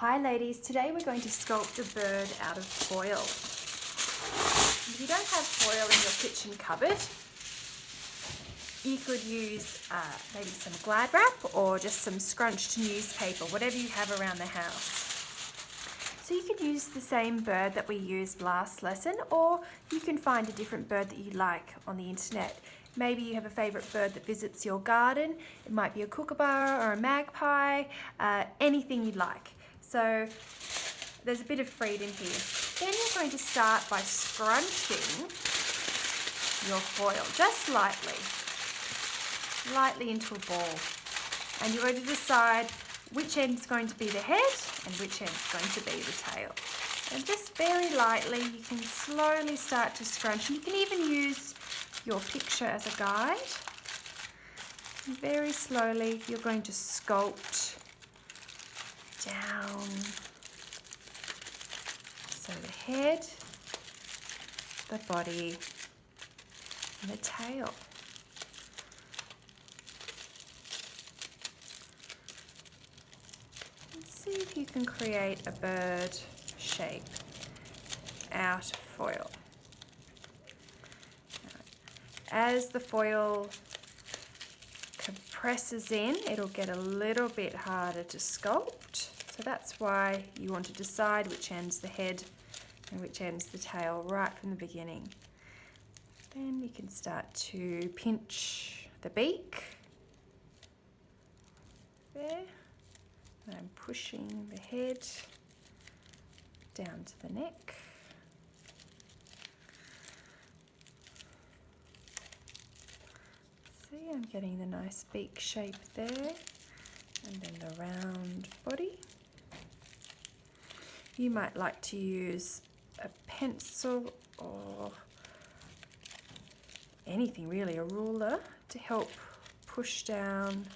Hi ladies, today we're going to sculpt a bird out of foil. If you don't have foil in your kitchen cupboard, you could use maybe some Glad wrap or just some scrunched newspaper, whatever you have around the house. So you could use the same bird that we used last lesson, or you can find a different bird that you like on the internet. Maybe you have a favourite bird that visits your garden. It might be a kookaburra or a magpie, anything you'd like. So there's a bit of freedom here. Then you're going to start by scrunching your foil just lightly into a ball. And you're going to decide which end's going to be the head and which end's going to be the tail. And just very lightly, you can slowly start to scrunch. You can even use your picture as a guide. And very slowly, you're going to sculpt down. So the head, the body, and the tail. See if you can create a bird shape out of foil. As the foil compresses in, it'll get a little bit harder to sculpt. So that's why you want to decide which end's the head and which end's the tail right from the beginning. Then you can start to pinch the beak. There. And I'm pushing the head down to the neck. See, I'm getting the nice beak shape there. And then the round body. You might like to use a pencil or anything really, a ruler, to help push down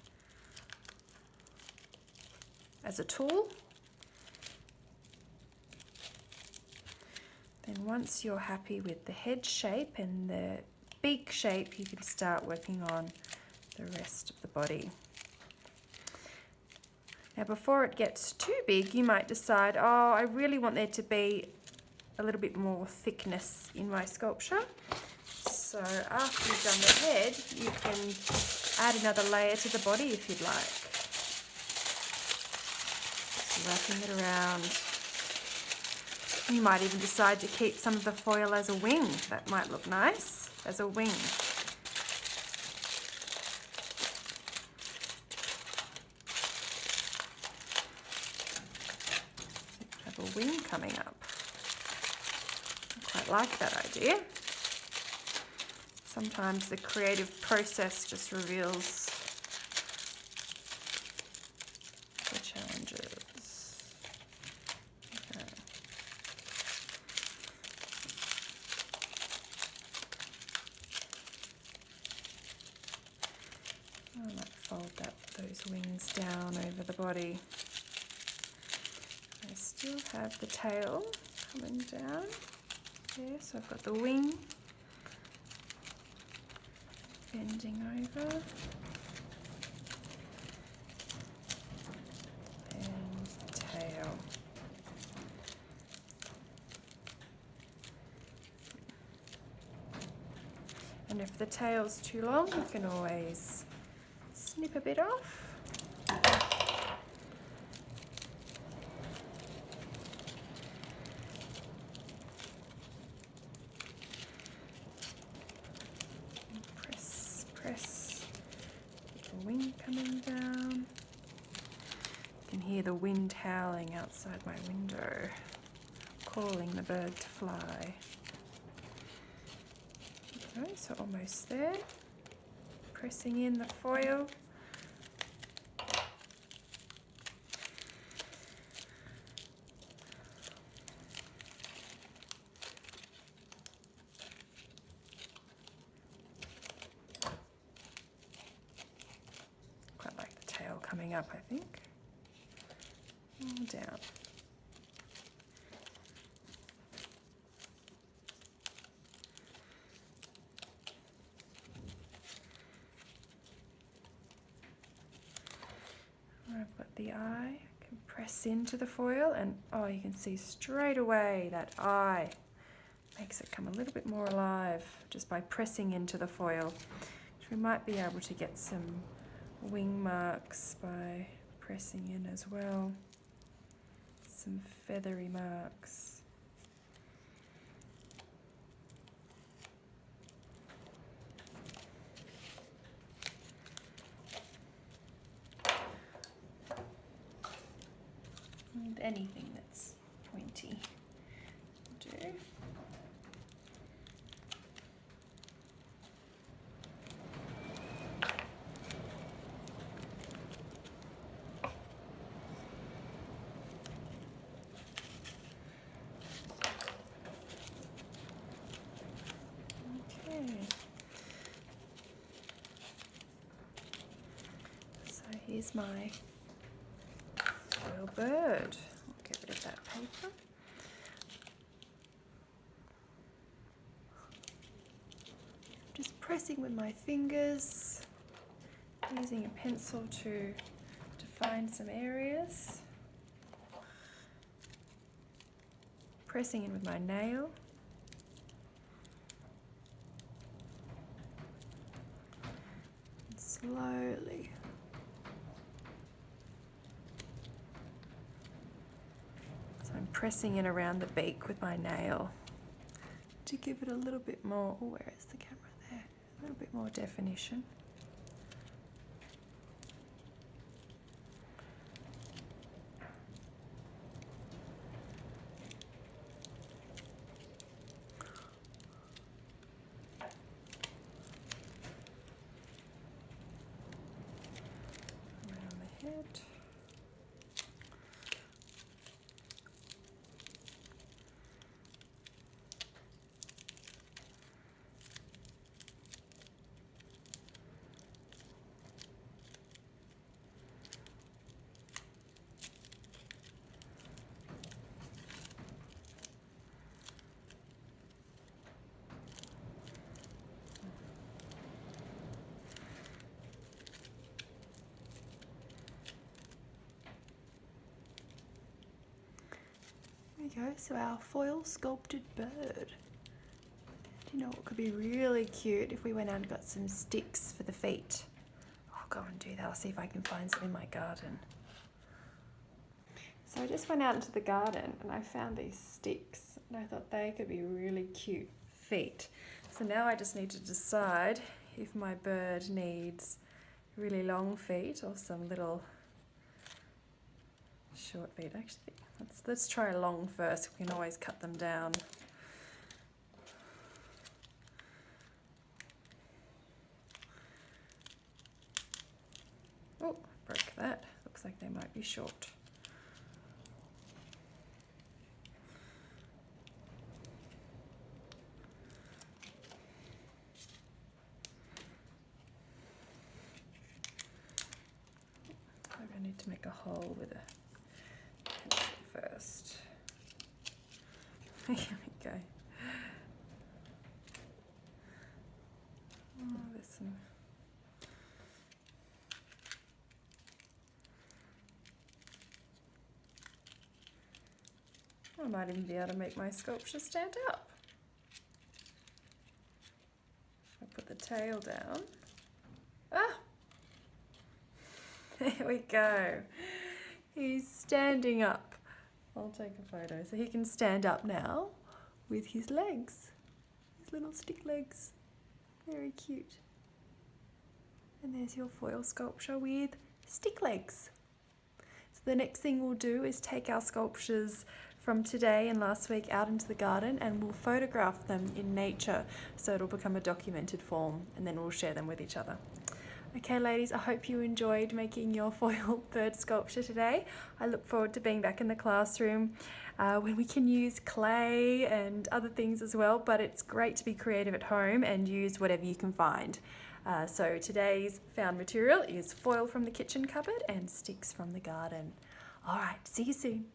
as a tool. Then once you're happy with the head shape and the beak shape, you can start working on the rest of the body. Now before it gets too big, you might decide, oh, I really want there to be a little bit more thickness in my sculpture. So after you've done the head, you can add another layer to the body if you'd like. Wrapping it around. You might even decide to keep some of the foil as a wing. That might look nice as a wing. Have a wing coming up. I quite like that idea. Sometimes the creative process just reveals the challenges. I might fold those wings down over the body. I still have the tail coming down. There, so I've got the wing bending over. And the tail. And if the tail's too long, you can always snip a bit off. Press. Little wing coming down. You can hear the wind howling outside my window, calling the bird to fly. Okay, so almost there. Pressing in the foil. Quite like the tail coming up, I think. And down. I've got the eye press into the foil, and oh, you can see straight away that eye makes it come a little bit more alive just by pressing into the foil. We might be able to get some wing marks by pressing in as well, some feathery marks. And anything that's pointy will do. Okay. So here's my foil bird. I'll get rid of that paper. Just pressing with my fingers, using a pencil to define some areas. Pressing in with my nail. And slowly I'm pressing in around the beak with my nail to give it a little bit more, oh, where is the camera there? A little bit more definition. Around the head. There we go, so our foil sculpted bird. Do you know what could be really cute if we went out and got some sticks for the feet? I'll go and do that. I'll see if I can find some in my garden. So I just went out into the garden and I found these sticks and I thought they could be really cute feet. So now I just need to decide if my bird needs really long feet or some little short feet. Actually, let's try long first. We can always cut them down. Oh, broke that. Looks like they might be short. I need to make a hole with a pencil first. Here we go. Oh, there's some. I might even be able to make my sculpture stand up. I'll put the tail down. Ah! There we go. He's standing up. I'll take a photo. So he can stand up now with his legs, his little stick legs. Very cute. And there's your foil sculpture with stick legs. So the next thing we'll do is take our sculptures from today and last week out into the garden and we'll photograph them in nature so it'll become a documented form and then we'll share them with each other. Okay ladies, I hope you enjoyed making your foil bird sculpture today. I look forward to being back in the classroom when we can use clay and other things as well, but it's great to be creative at home and use whatever you can find. So today's found material is foil from the kitchen cupboard and sticks from the garden. All right, see you soon.